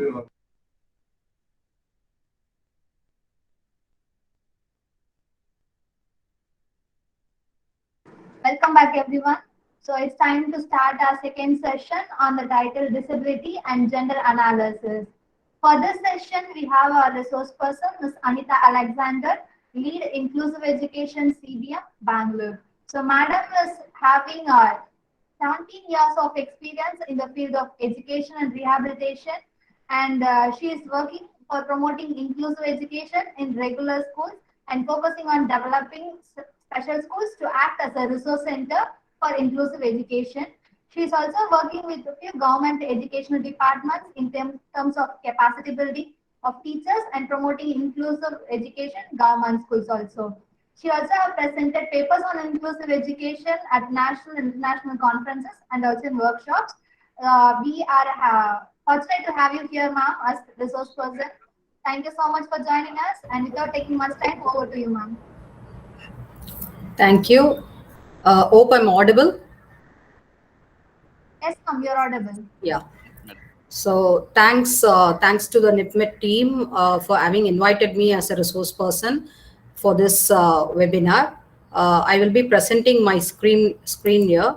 Welcome back, everyone. So it's time to start our second session on the title Disability and Gender Analysis. For this session, we have our resource person, Ms. Anita Alexander, Lead Inclusive Education CBM, Bangalore. So Madam is having 17 years of experience in the field of education and rehabilitation, and she is working for promoting inclusive education in regular schools and focusing on developing special schools to act as a resource center for inclusive education. She is also working with a few government educational departments in terms of capacity building of teachers and promoting inclusive education in government schools also. She also have presented papers on inclusive education at national and international conferences and also in workshops. We are fortunate to have you here, ma'am, as resource person. Thank you so much for joining us. And without taking much time, over to you, ma'am. Thank you. Hope I'm audible. Yes, ma'am, you're audible. Yeah. So thanks to the NIPMET team for having invited me as a resource person for this webinar. I will be presenting my screen here.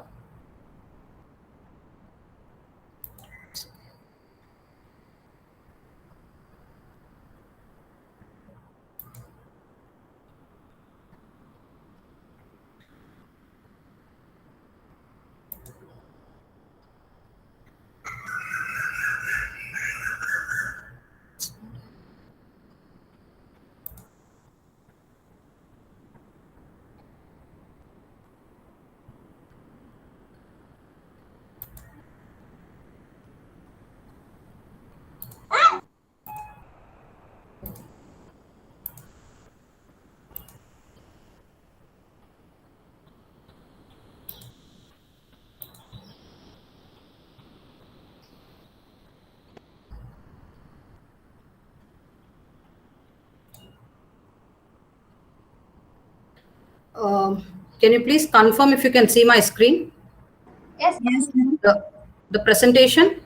Can you please confirm if you can see my screen? Yes, yes. The presentation?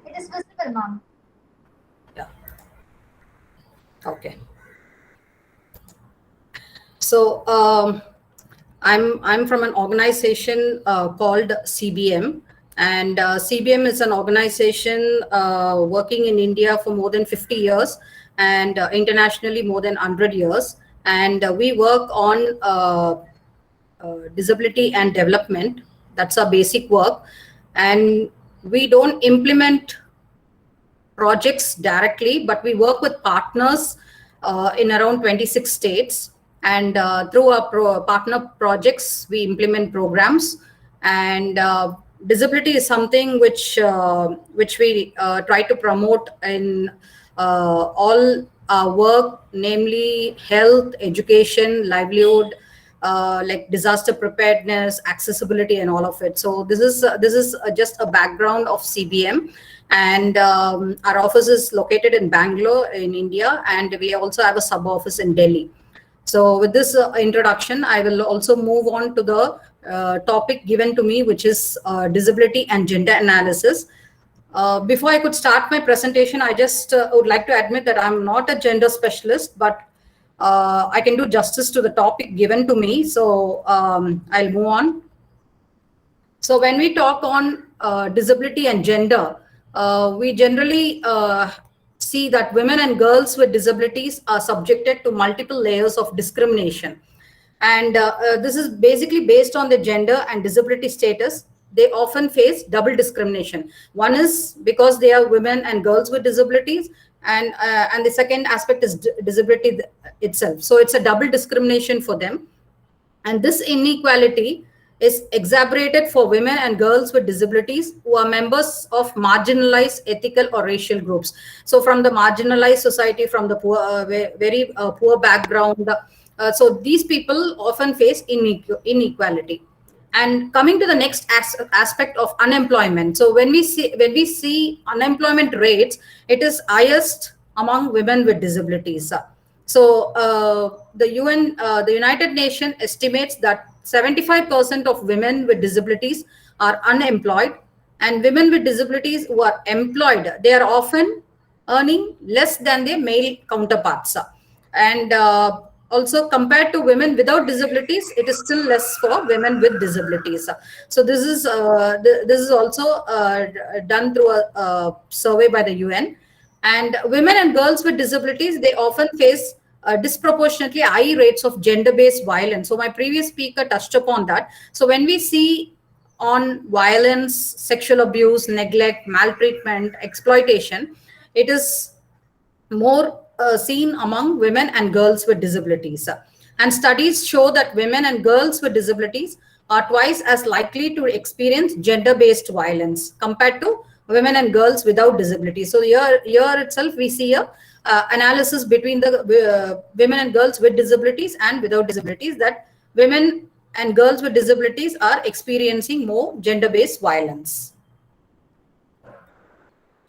It is visible, ma'am. Yeah. Okay. So I'm from an organization called CBM, and CBM is an organization working in India for more than 50 years and internationally more than 100 years. And we work on disability and development. That's our basic work. And we don't implement projects directly, but we work with partners in around 26 states. And through our partner projects, we implement programs. And disability is something which we try to promote in all our work, namely health, education, livelihood, like disaster preparedness, accessibility, and all of it. So this is just a background of CBM. And our office is located in Bangalore in India, and we also have a sub office in Delhi. So with this introduction, I will also move on to the topic given to me, which is disability and gender analysis. Before I could start my presentation, I just would like to admit that I'm not a gender specialist, but I can do justice to the topic given to me. So I'll move on. So when we talk on disability and gender, we generally see that women and girls with disabilities are subjected to multiple layers of discrimination. And this is basically based on their gender and disability status. They often face double discrimination. One is because they are women and girls with disabilities, and the second aspect is disability itself. So it's a double discrimination for them. And this inequality is exacerbated for women and girls with disabilities who are members of marginalized ethical or racial groups. So from the marginalized society, from the poor, very poor background. So these people often face inequality. And coming to the next aspect of unemployment. So when we see unemployment rates, it is highest among women with disabilities. So the United Nations estimates that 75% of women with disabilities are unemployed, and women with disabilities who are employed, they are often earning less than their male counterparts. And also compared to women without disabilities, it is still less for women with disabilities. So this is also done through a survey by the UN. And women and girls with disabilities, they often face disproportionately high rates of gender-based violence. So my previous speaker touched upon that. So when we see on violence, sexual abuse, neglect, maltreatment, exploitation, it is more seen among women and girls with disabilities. And studies show that women and girls with disabilities are twice as likely to experience gender-based violence compared to women and girls without disabilities. So here itself, we see a analysis between the women and girls with disabilities and without disabilities, that women and girls with disabilities are experiencing more gender-based violence.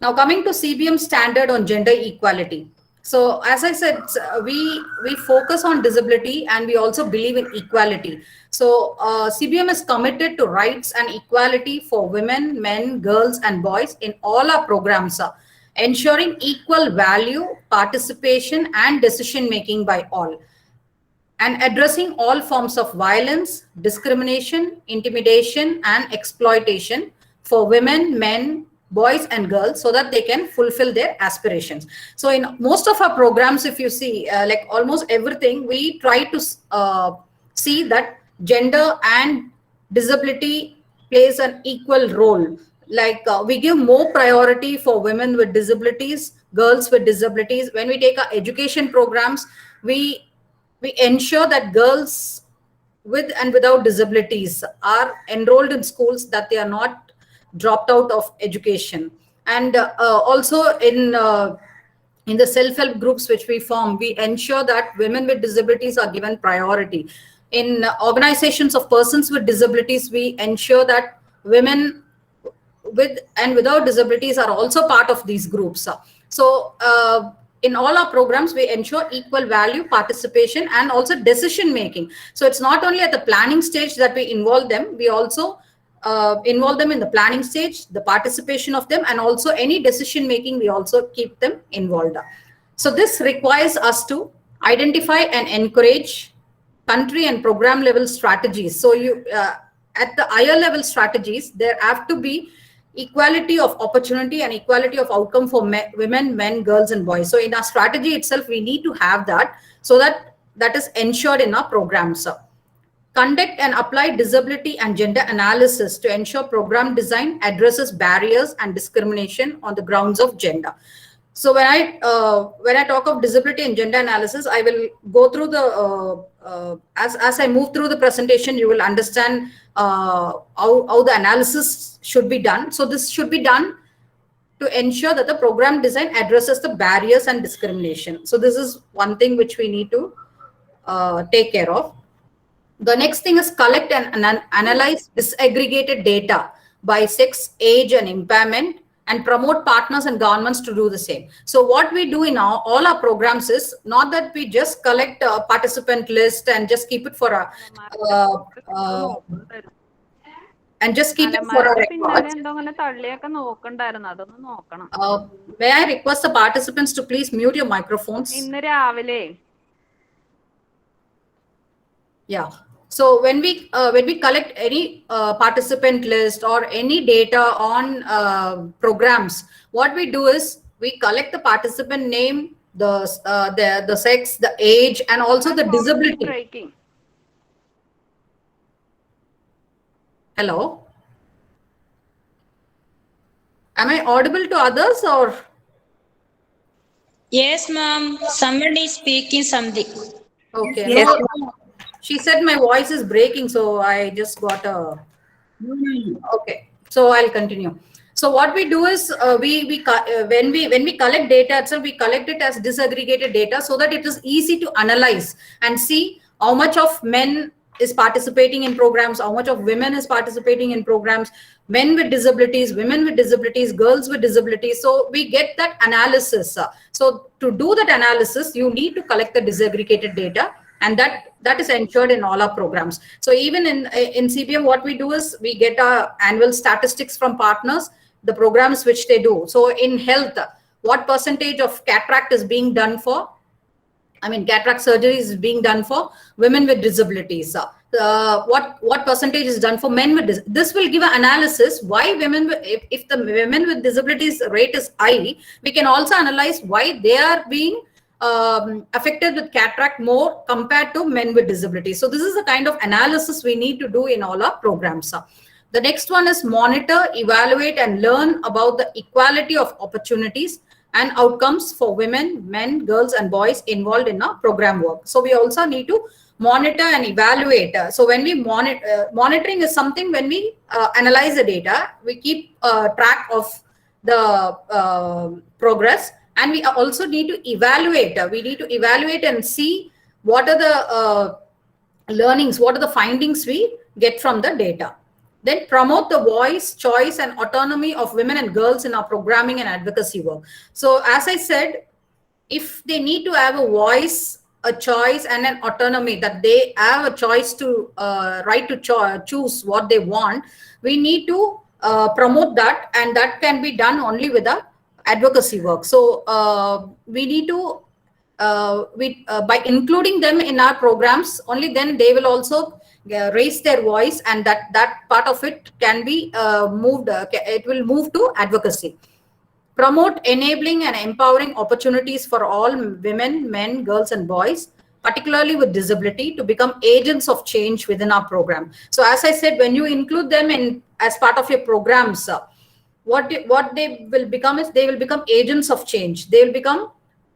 Now coming to CBM standard on gender equality. So as I said, we focus on disability and we also believe in equality. So CBM is committed to rights and equality for women, men, girls, and boys in all our programs, ensuring equal value, participation, and decision making by all, and addressing all forms of violence, discrimination, intimidation, and exploitation for women, men, boys, and girls, so that they can fulfill their aspirations. So in most of our programs, if you see, like almost everything, we try to see that gender and disability plays an equal role. Like we give more priority for women with disabilities, girls with disabilities. When we take our education programs, we ensure that girls with and without disabilities are enrolled in schools, that they are not dropped out of education. And also in the self-help groups which we form, we ensure that women with disabilities are given priority. In organizations of persons with disabilities, we ensure that women with and without disabilities are also part of these groups. So in all our programs, we ensure equal value, participation, and also decision making. So it's not only at the planning stage that we involve them, we also involve them in the planning stage, the participation of them, and also any decision making, we also keep them involved. So this requires us to identify and encourage country and program level strategies. So you at the higher level strategies, there have to be equality of opportunity and equality of outcome for women, men, girls, and boys. So in our strategy itself, we need to have that, so that is ensured in our programs. Conduct and apply disability and gender analysis to ensure program design addresses barriers and discrimination on the grounds of gender. So when I talk of disability and gender analysis, I will go through the as I move through the presentation, you will understand how the analysis should be done. So this should be done to ensure that the program design addresses the barriers and discrimination. So this is one thing which we need to take care of. The next thing is collect and analyze disaggregated data by sex, age, and impairment, and promote partners and governments to do the same. So what we do in all our programs is not that we just collect a participant list and just keep it for a records. May I request the participants to please mute your microphones? Yeah. So when we collect any participant list or any data on programs, what we do is we collect the participant name, the sex, the age, and also the disability. Hello? Am I audible to others or? Yes, ma'am. Somebody is speaking something. Okay. Yes. No, she said my voice is breaking, so I just got a. Okay. So I'll continue. So what we do is when we collect data itself, we collect it as disaggregated data so that it is easy to analyze and see how much of men is participating in programs, how much of women is participating in programs, men with disabilities, women with disabilities, girls with disabilities. So we get that analysis. So to do that analysis, you need to collect the disaggregated data, and that is ensured in all our programs. So even in CBM, what we do is we get our annual statistics from partners, the programs which they do. So in health, what percentage of cataract is being done for, cataract surgery is being done for women with disabilities. What percentage is done for men with this will give an analysis why women, if the women with disabilities rate is high, we can also analyze why they are being affected with cataract more compared to men with disabilities. So this is the kind of analysis we need to do in all our programs. The next one is monitor, evaluate, and learn about the equality of opportunities and outcomes for women, men, girls, and boys involved in our program work. So we also need to monitor and evaluate. So when we monitoring is something, when we analyze the data, we keep track of the progress, and we also need to evaluate. We need to evaluate and see what are the learnings, what are the findings we get from the data. Then promote the voice, choice, and autonomy of women and girls in our programming and advocacy work. So as I said, if they need to have a voice, a choice, and an autonomy, that they have a choice to right to choose what they want, we need to promote that, and that can be done only with the advocacy work. So we need to by including them in our programs, only then they will also raise their voice, and that part of it can be moved. It will move to advocacy. Promote enabling and empowering opportunities for all women, men, girls, and boys, particularly with disability, to become agents of change within our program. So as I said, when you include them in as part of your programs, what they will become is they will become agents of change. They will become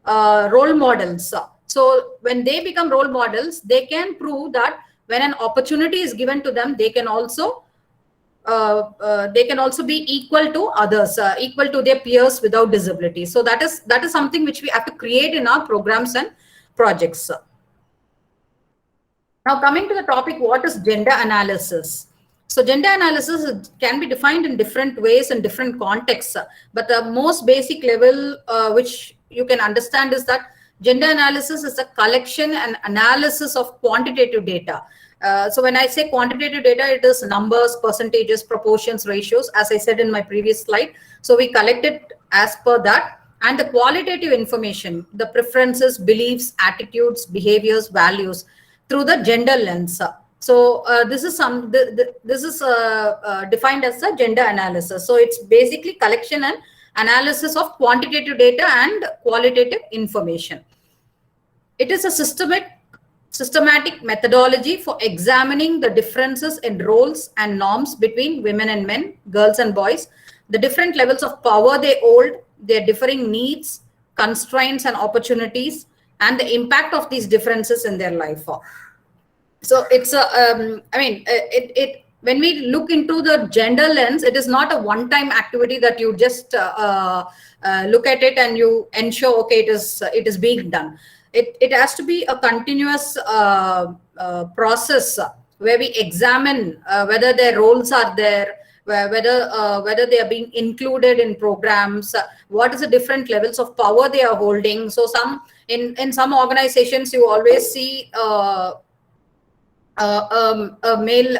role models. So when they become role models, they can prove that when an opportunity is given to them, they can also be equal to others, equal to their peers without disability. So that is something which we have to create in our programs and projects. Now coming to the topic, what is gender analysis? So gender analysis can be defined in different ways and different contexts, but the most basic level which you can understand is that gender analysis is a collection and analysis of quantitative data. So when I say quantitative data, it is numbers, percentages, proportions, ratios, as I said in my previous slide. So we collect it as per that. And the qualitative information, the preferences, beliefs, attitudes, behaviors, values, through the gender lens. So this is defined as a gender analysis. So it's basically collection and analysis of quantitative data and qualitative information. It is a systematic methodology for examining the differences in roles and norms between women and men, girls and boys, the different levels of power they hold, their differing needs, constraints, and opportunities, and the impact of these differences in their life. So it's a, when we look into the gender lens, it is not a one-time activity that you just look at it and you ensure, okay, it is being done. It has to be a continuous process where we examine whether their roles are there, whether they are being included in programs, what is the different levels of power they are holding. So in some organizations, you always see a male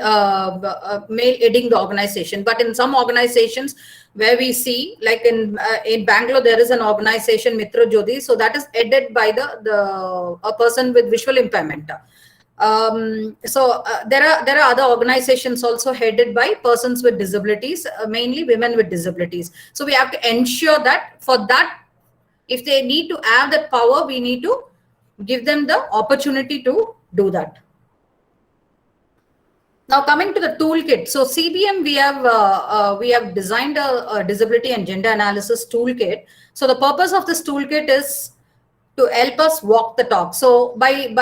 heading the organization, but in some organizations where we see, like in Bangalore, there is an organization, Mitra Jyoti, so that is headed by a person with visual impairment. There are other organizations also headed by persons with disabilities, mainly women with disabilities. So we have to ensure that for that, if they need to have that power, we need to give them the opportunity to do that. Now coming to the toolkit, so CBM, we have designed a disability and gender analysis toolkit. So the purpose of this toolkit is to help us walk the talk. So by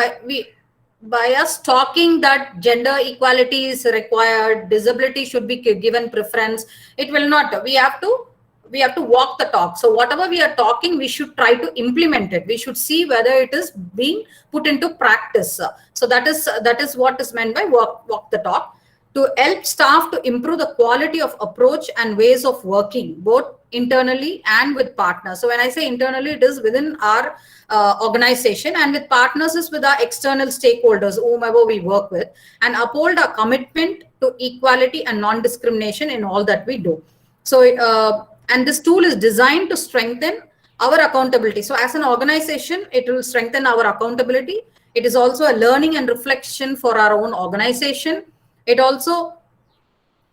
us talking that gender equality is required, disability should be given preference, it will not. We have to walk the talk. So whatever we are talking, we should try to implement it. We should see whether it is being put into practice. So that is what is meant by walk the talk, to help staff to improve the quality of approach and ways of working, both internally and with partners. So when I say internally, it is within our organization, and with partners is with our external stakeholders, whomever we work with, and uphold our commitment to equality and non-discrimination in all that we do. So and this tool is designed to strengthen our accountability. So as an organization, it will strengthen our accountability. It is also a learning and reflection for our own organization. It also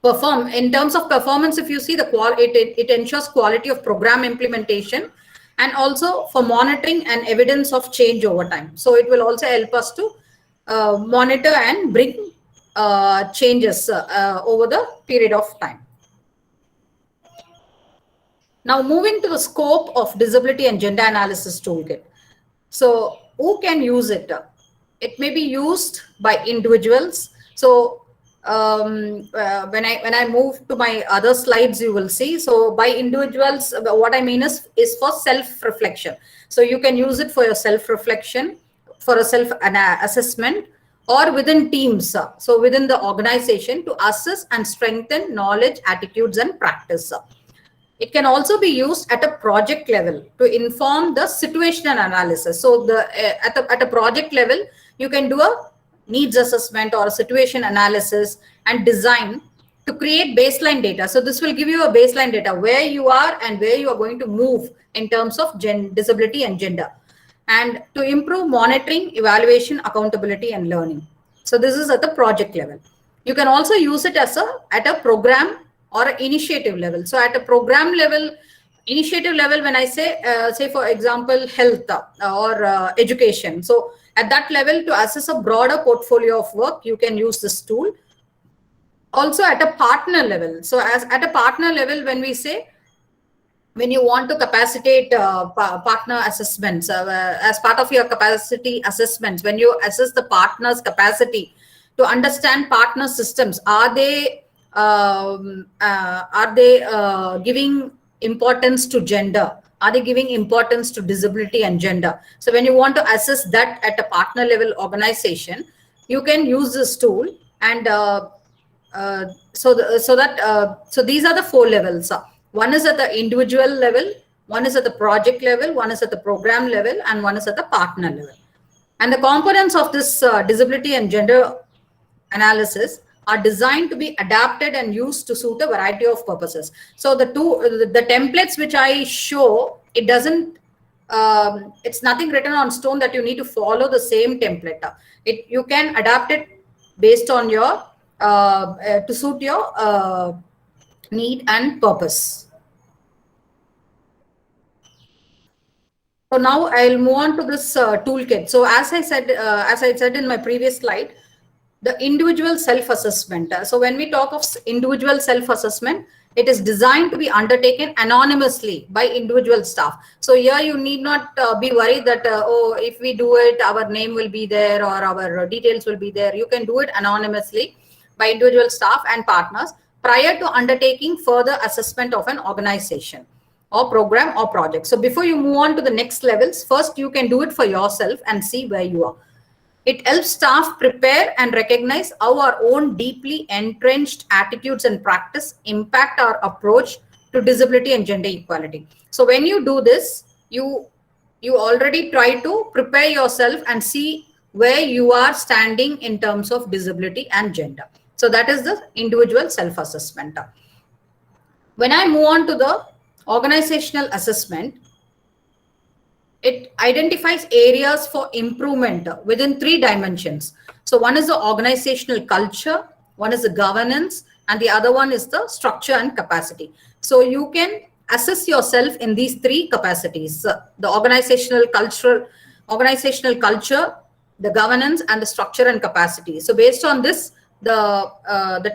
perform in terms of performance. If you see the it ensures quality of program implementation, and also for monitoring and evidence of change over time. So it will also help us to monitor and bring changes over the period of time. Now moving to the scope of disability and gender analysis toolkit. So who can use it? It may be used by individuals. So when I move to my other slides, you will see. So by individuals, what I mean is for self-reflection. So you can use it for your self-reflection, for a self-assessment, or within teams. So within the organization to assess and strengthen knowledge, attitudes, and practice. It can also be used at a project level to inform the situational analysis. So at a project level, you can do a needs assessment or a situation analysis and design to create baseline data. So this will give you a baseline data where you are and where you are going to move in terms of disability and gender, and to improve monitoring, evaluation, accountability, and learning. So this is at the project level. You can also use it as at a program or an initiative level. So at a program level, initiative level, when I say for example, health or education. So at that level, to assess a broader portfolio of work, you can use this tool. Also at a partner level. So as at a partner level, when we say, when you want to capacitate partner assessments, as part of your capacity assessments, when you assess the partner's capacity to understand partner systems, are they giving importance to gender? Are they giving importance to disability and gender? So when you want to assess that at a partner level organization, you can use this tool. And so these are the 4 levels. One is at the individual level, one is at the project level, one is at the program level, and one is at the partner level. And the components of this disability and gender analysis are designed to be adapted and used to suit a variety of purposes. So the templates which I show, it doesn't, it's nothing written on stone that you need to follow the same template. You can adapt it based on your, to suit your need and purpose. So now I'll move on to this toolkit. So as I said in my previous slide, the individual self-assessment. So when we talk of individual self-assessment, it is designed to be undertaken anonymously by individual staff. So here you need not be worried that, oh, if we do it, our name will be there or our details will be there. You can do it anonymously by individual staff and partners prior to undertaking further assessment of an organization or program or project. So before you move on to the next levels, first you can do it for yourself and see where you are. It helps staff prepare and recognize how our own deeply entrenched attitudes and practice impact our approach to disability and gender equality. So when you do this, you already try to prepare yourself and see where you are standing in terms of disability and gender. So that is the individual self-assessment. When I move on to the organizational assessment, it identifies areas for improvement within 3 dimensions. So one is the organizational culture, one is the governance, and the other one is the structure and capacity. So you can assess yourself in these 3 capacities: the organizational culture, the governance, and the structure and capacity. So based on this, the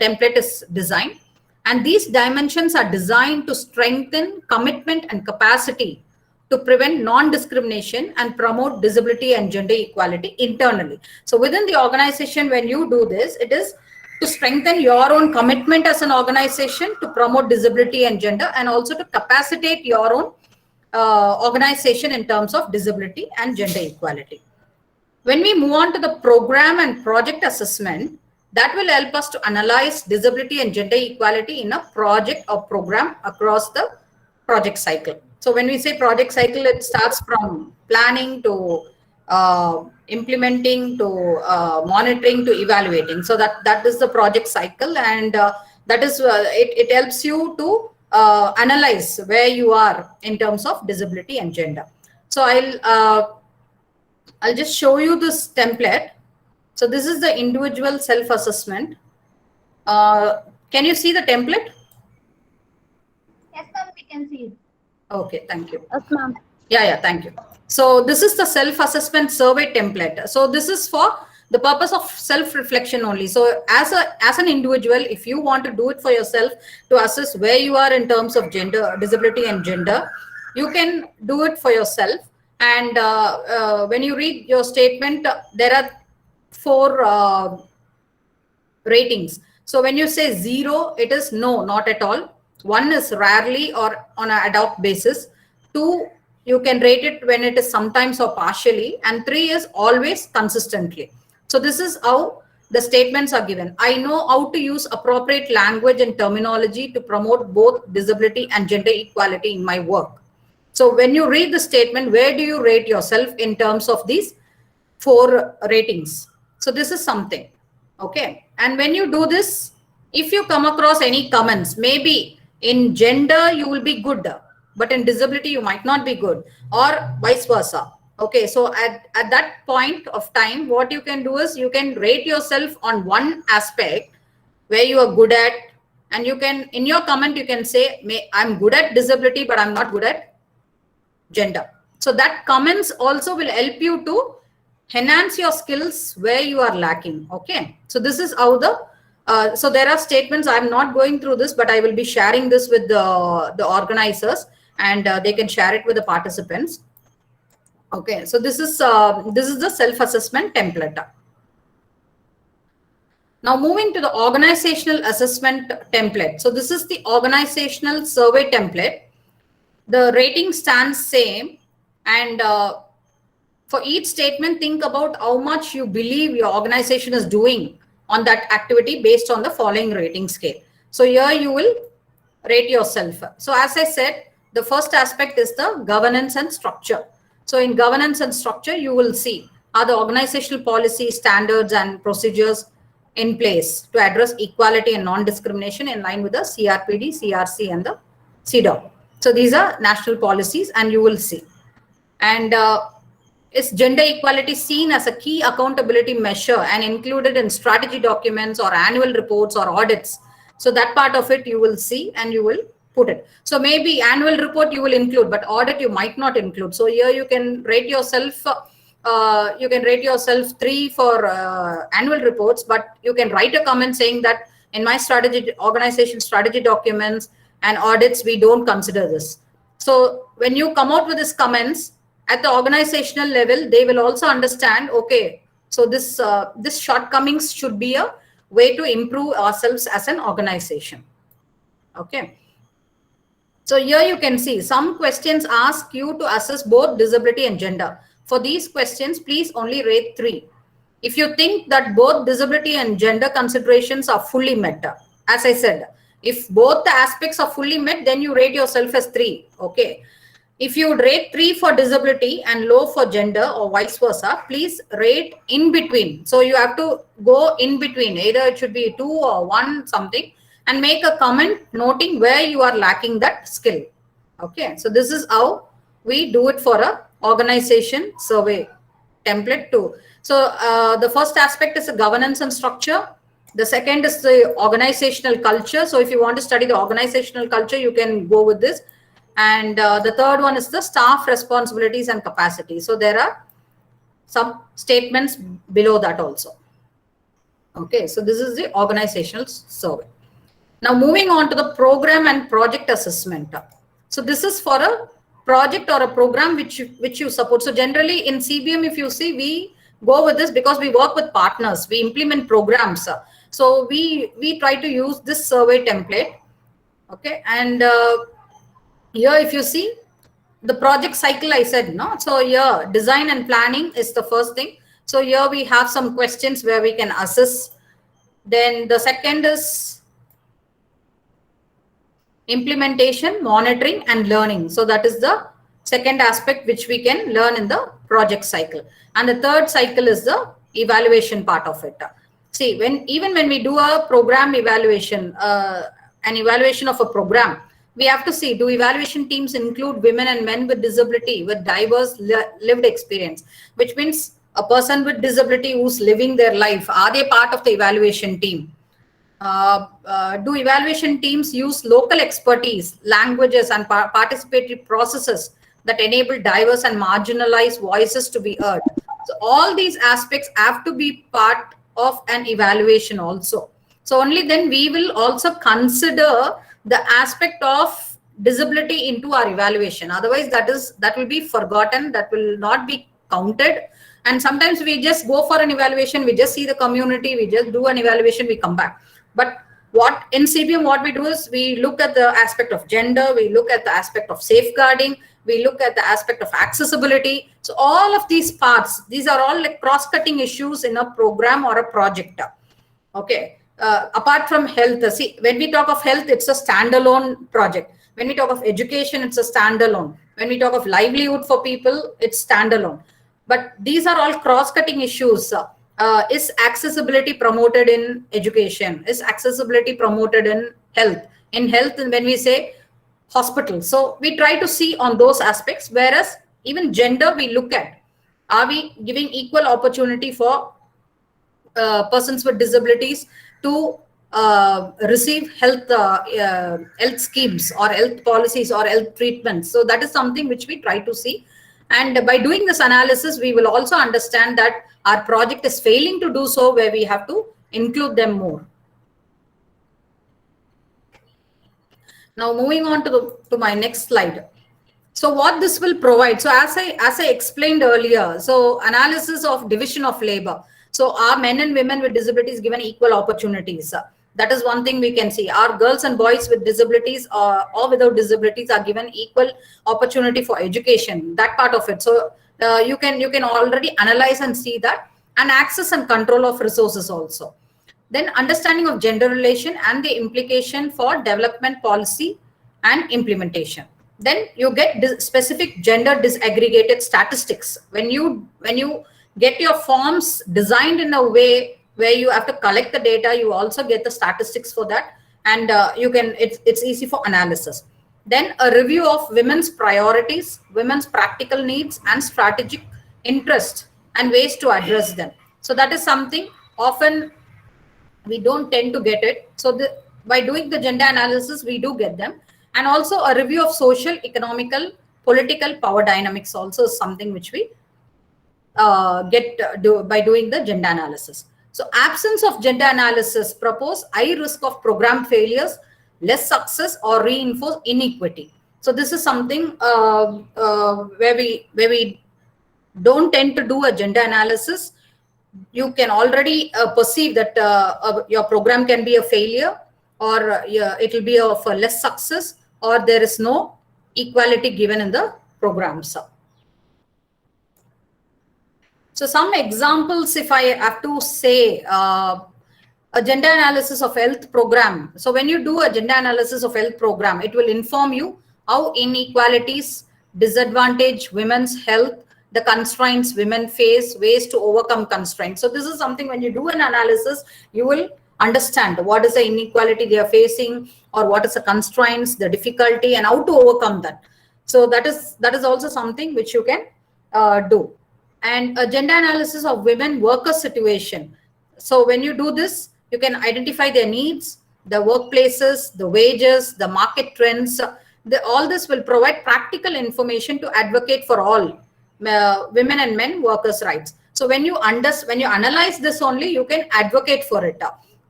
template is designed, and these dimensions are designed to strengthen commitment and capacity to prevent non-discrimination and promote disability and gender equality internally. So within the organization, when you do this, it is to strengthen your own commitment as an organization to promote disability and gender, and also to capacitate your own organization in terms of disability and gender equality. When we move on to the program and project assessment, that will help us to analyze disability and gender equality in a project or program across the project cycle. So when we say project cycle, it starts from planning to implementing to monitoring to evaluating. So that is the project cycle, and that is it helps you to analyze where you are in terms of disability and gender. So I'll just show you this template. So this is the individual self-assessment. Can you see the template? Yes, ma'am, we can see it. Okay, thank you. Yes, ma'am. Yeah, thank you. So this is the self-assessment survey template. So this is for the purpose of self-reflection only. So as an individual, if you want to do it for yourself to assess where you are in terms of gender, disability and gender, you can do it for yourself. And when you read your statement, there are 4 ratings. So when you say 0, it is no, not at all. 1 is rarely or on an ad hoc basis. 2, you can rate it when it is sometimes or partially. And 3 is always consistently. So this is how the statements are given. I know how to use appropriate language and terminology to promote both disability and gender equality in my work. So when you read the statement, where do you rate yourself in terms of these 4 ratings? So this is something. Okay. And when you do this, if you come across any comments, maybe in gender, you will be good, but in disability, you might not be good, or vice versa. Okay. So at that point of time, what you can do is you can rate yourself on one aspect where you are good at, and you can, in your comment, you can say, I'm good at disability, but I'm not good at gender. So that comments also will help you to enhance your skills where you are lacking. Okay. So this is how so there are statements. I'm not going through this, but I will be sharing this with the organizers, and they can share it with the participants. Okay. So this is the self-assessment template. Now moving to the organizational assessment template. So this is the organizational survey template. The rating stands same, and for each statement, think about how much you believe your organization is doing on that activity based on the following rating scale. So here you will rate yourself. So as I said, the first aspect is the governance and structure. So in governance and structure, you will see are the organizational policies, standards and procedures in place to address equality and non-discrimination in line with the CRPD, CRC and the CEDAW. So these are national policies, and you will see. And is gender equality seen as a key accountability measure and included in strategy documents or annual reports or audits? So that part of it you will see, and you will put it. So maybe annual report you will include, but audit you might not include. So here you can rate yourself. You can rate yourself 3 for annual reports, but you can write a comment saying that in my organization strategy documents and audits, we don't consider this. So when you come out with these comments at the organizational level, they will also understand, okay, so this shortcomings should be a way to improve ourselves as an organization. Okay. So here you can see some questions ask you to assess both disability and gender. For these questions, please only rate 3. If you think that both disability and gender considerations are fully met, as I said, if both the aspects are fully met, then you rate yourself as 3. Okay. If you rate 3 for disability and low for gender or vice versa, please rate in between. So you have to go in between. Either it should be 2 or 1 something, and make a comment noting where you are lacking that skill. Okay. So this is how we do it for a organization survey template too. So the first aspect is the governance and structure. The second is the organizational culture. So if you want to study the organizational culture, you can go with this. And the third one is the staff responsibilities and capacity. So there are some statements below that also. Okay, so this is the organizational survey. Now moving on to the program and project assessment. So this is for a project or a program which you support. So generally in CBM, if you see, we go with this because we work with partners, we implement programs. So we try to use this survey template. Okay, and here if you see the project cycle, I said, no. So here design and planning is the first thing. So here we have some questions where we can assess. Then the second is implementation, monitoring and learning. So that is the second aspect which we can learn in the project cycle. And the third cycle is the evaluation part of it. See, even when we do a program evaluation, an evaluation of a program, we have to see, do evaluation teams include women and men with disability with diverse lived experience, which means a person with disability who's living their life, are they part of the evaluation team? Do evaluation teams use local expertise, languages, and participatory processes that enable diverse and marginalized voices to be heard? So all these aspects have to be part of an evaluation also. So only then we will also consider the aspect of disability into our evaluation. Otherwise, that will be forgotten, that will not be counted. And sometimes we just go for an evaluation, we just see the community, we just do an evaluation, we come back. But what in CBM, what we do is we look at the aspect of gender, we look at the aspect of safeguarding, we look at the aspect of accessibility. So all of these parts, these are all like cross-cutting issues in a program or a project. Okay. Apart from health, see, when we talk of health, it's a standalone project. When we talk of education, it's a standalone. When we talk of livelihood for people, it's standalone. But these are all cross-cutting issues. Is accessibility promoted in education? Is accessibility promoted in health? In health, and when we say hospital, so we try to see on those aspects. Whereas even gender, we look at, are we giving equal opportunity for persons with disabilities to receive health schemes or health policies or health treatments? So that is something which we try to see. And by doing this analysis, we will also understand that our project is failing to do so, where we have to include them more. Now moving on to my next slide. So what this will provide, so as I explained earlier, so analysis of division of labor. So are men and women with disabilities given equal opportunities? That is one thing we can see. Are girls and boys with disabilities or without disabilities are given equal opportunity for education? That part of it. So you can already analyze and see that, and access and control of resources also. Then understanding of gender relation and the implication for development policy and implementation. Then you get specific gender disaggregated statistics. When you get your forms designed in a way where you have to collect the data, you also get the statistics for that, and it's easy for analysis. Then a review of women's priorities, women's practical needs, and strategic interest and ways to address them. So that is something often we don't tend to get it. So by doing the gender analysis, we do get them. And also a review of social, economical, political power dynamics also is something which we by doing the gender analysis. So absence of gender analysis propose high risk of program failures, less success, or reinforce inequity. So this is something where we don't tend to do a gender analysis. You can already perceive that your program can be a failure, or it will be of less success, or there is no equality given in the programs. So some examples, if I have to say, a gender analysis of health program. So when you do a gender analysis of health program, it will inform you how inequalities disadvantage women's health, the constraints women face, ways to overcome constraints. So this is something, when you do an analysis, you will understand what is the inequality they are facing, or what is the constraints, the difficulty, and how to overcome that. So that is also something which you can do. And a gender analysis of women worker situation. So when you do this, you can identify their needs, the workplaces, the wages, the market trends. All this will provide practical information to advocate for all women and men workers' rights. So when you analyze this only, you can advocate for it.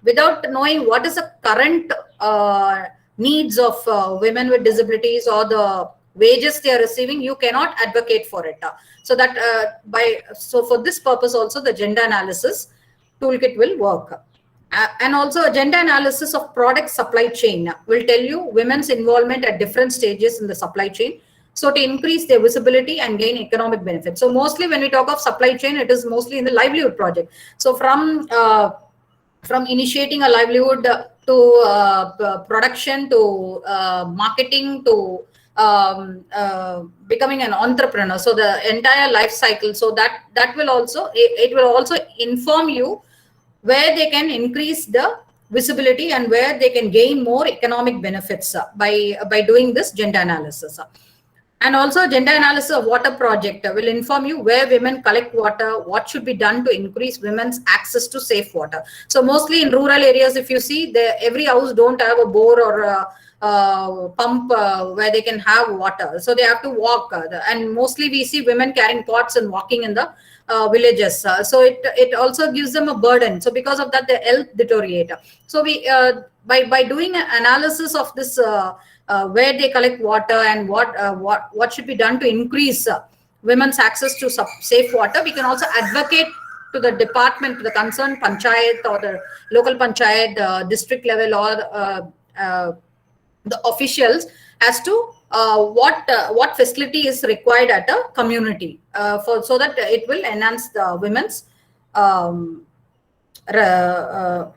Without knowing what is the current needs of women with disabilities or the wages they are receiving, you cannot advocate for it. So for this purpose also, the gender analysis toolkit will work. And also a gender analysis of product supply chain will tell you women's involvement at different stages in the supply chain, so to increase their visibility and gain economic benefits. So mostly when we talk of supply chain, it is mostly in the livelihood project. So from initiating a livelihood to production to marketing to becoming an entrepreneur, so the entire life cycle. So that will also, it will also inform you where they can increase the visibility and where they can gain more economic benefits by doing this gender analysis. And also gender analysis of water project will inform you where women collect water, what should be done to increase women's access to safe water. So mostly in rural areas, if you see, every house don't have a bore or a pump where they can have water. So they have to walk. And mostly we see women carrying pots and walking in the villages. So it also gives them a burden. So because of that, their health deteriorate. So we by doing an analysis of this where they collect water and what should be done to increase women's access to safe water, we can also advocate to the department, to the concerned panchayat or the local panchayat, district level, or the officials as to what facility is required at a community so that it will enhance the women's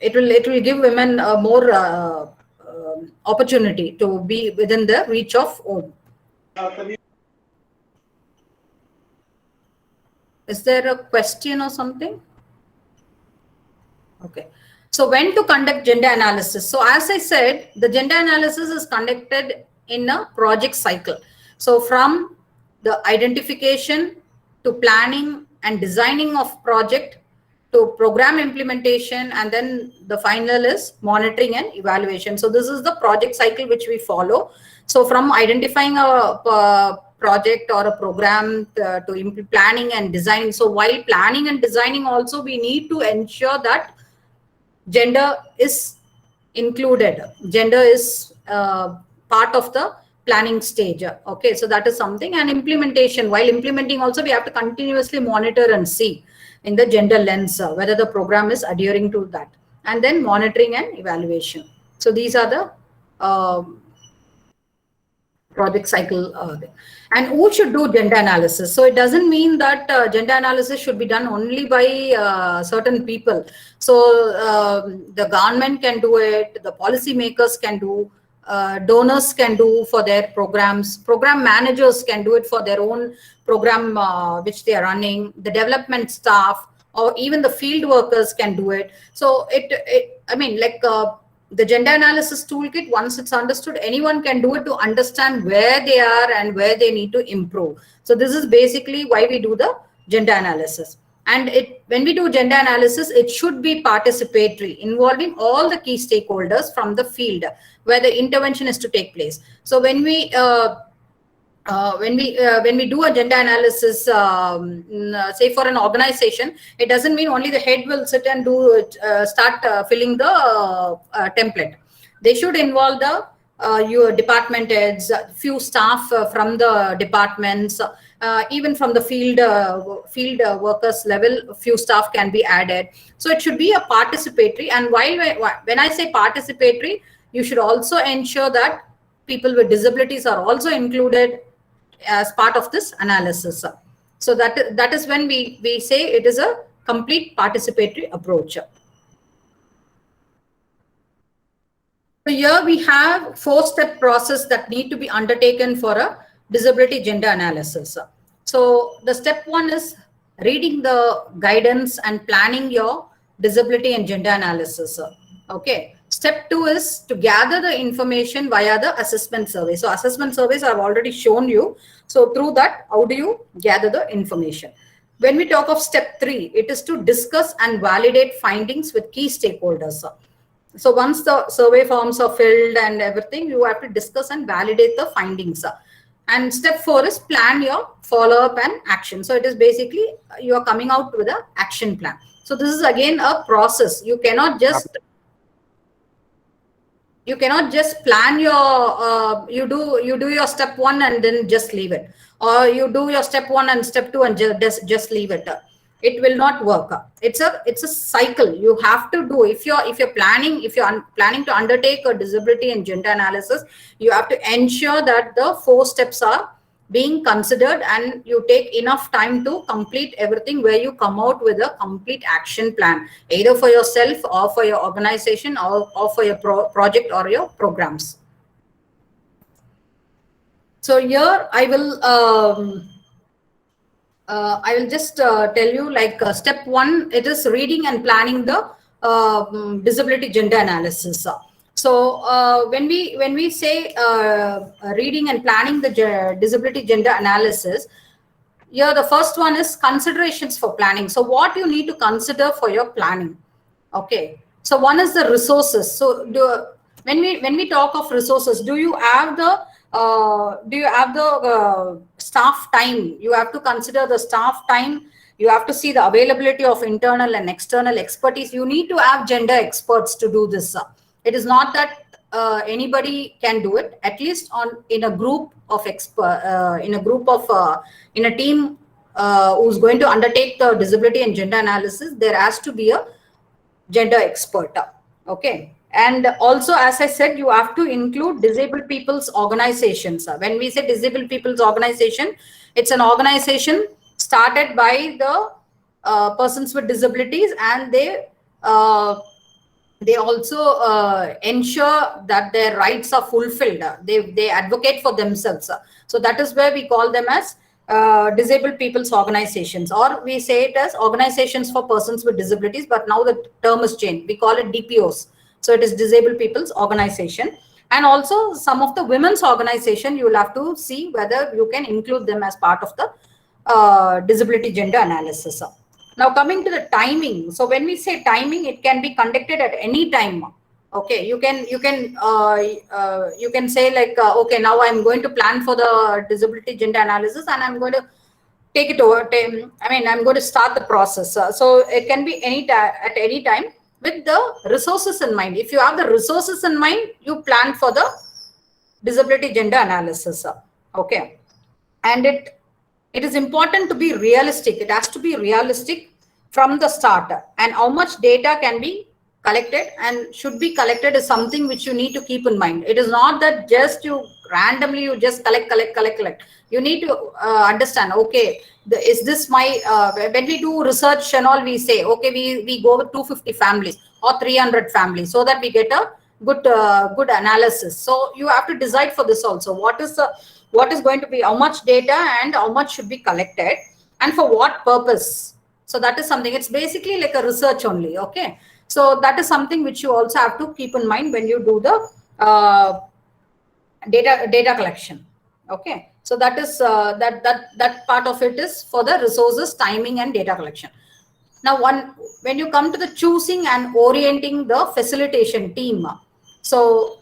it will give women more opportunity to be within the reach of home. Is there a question or something? Okay. So when to conduct gender analysis? So as I said, the gender analysis is conducted in a project cycle. So from the identification to planning and designing of project to program implementation, and then the final is monitoring and evaluation. So this is the project cycle which we follow. So from identifying a project or a program to planning and designing. So while planning and designing also, we need to ensure that gender is included. Gender is part of the planning stage. Okay, so that is something. And implementation, while implementing also, we have to continuously monitor and see in the gender lens whether the program is adhering to that. And then monitoring and evaluation. So these are the project cycle. And who should do gender analysis? So it doesn't mean that gender analysis should be done only by certain people. So the government can do it, the policy makers can do, donors can do for their programs, program managers can do it for their own program which they are running, the development staff, or even the field workers can do it. So I mean, like the gender analysis toolkit, once it's understood, anyone can do it to understand where they are and where they need to improve. So this is basically why we do the gender analysis. And when we do gender analysis, it should be participatory, involving all the key stakeholders from the field where the intervention is to take place. So when we do a gender analysis, say for an organization, it doesn't mean only the head will sit and start filling the template. They should involve your department heads, few staff from the departments, even from the field workers level, few staff can be added. So it should be a participatory. And when I say participatory, you should also ensure that people with disabilities are also included as part of this analysis. So that is when we say it is a complete participatory approach. So here we have 4-step process that need to be undertaken for a disability gender analysis. So the step 1 is reading the guidance and planning your disability and gender analysis. Okay. Step 2 is to gather the information via the assessment survey. So assessment surveys I've already shown you. So through that, how do you gather the information? When we talk of step 3, it is to discuss and validate findings with key stakeholders. So once the survey forms are filled and everything, you have to discuss and validate the findings. And step 4 is plan your follow-up and action. So it is basically you are coming out with an action plan. So this is again a process. You cannot just plan your you do your step 1 and then just leave it, or you do your step 1 and step 2 and just leave it. It will not work. It's a cycle you have to do. If you're planning to undertake a disability and gender analysis, you have to ensure that the 4 steps are being considered and you take enough time to complete everything, where you come out with a complete action plan, either for yourself or for your organization or for your project or your programs. So here I will just tell you, like step 1, it is reading and planning the disability gender analysis. So when we say reading and planning the disability gender analysis, here the first one is considerations for planning. So what you need to consider for your planning. Okay. So one is the resources. So when we talk of resources, do you have the staff time? You have to consider the staff time. You have to see the availability of internal and external expertise. You need to have gender experts to do this. It is not that anybody can do it. At least in a group of in a team who's going to undertake the disability and gender analysis, there has to be a gender expert. Okay. And also, as I said, you have to include disabled people's organizations. When we say disabled people's organization, it's an organization started by the persons with disabilities, and they also ensure that their rights are fulfilled. They advocate for themselves. So that is where we call them as disabled people's organizations, or we say it as organizations for persons with disabilities, but now the term is changed. We call it DPOs. So it is disabled people's organization. And also some of the women's organization, you will have to see whether you can include them as part of the disability gender analysis. Now coming to the timing. So when we say timing, it can be conducted at any time. Okay, you can say like, okay, now I'm going to plan for the disability gender analysis, and I'm going to take it over. I'm going to start the process. So it can be at any time with the resources in mind. If you have the resources in mind, you plan for the disability gender analysis. Okay, and it is important to be realistic. It has to be realistic from the start, and how much data can be collected and should be collected is something which you need to keep in mind. It is not that just you just collect. You need to understand, okay, is this my, when we do research and all, we say, okay, we go with 250 families or 300 families so that we get a good analysis. So you have to decide for this also. What is going to be, how much data and how much should be collected and for what purpose. So that is something, it's basically like a research only. Okay. So that is something which you also have to keep in mind when you do the data collection. Okay. So that is that part of it is for the resources, timing, and data collection. Now, when you come to the choosing and orienting the facilitation team, so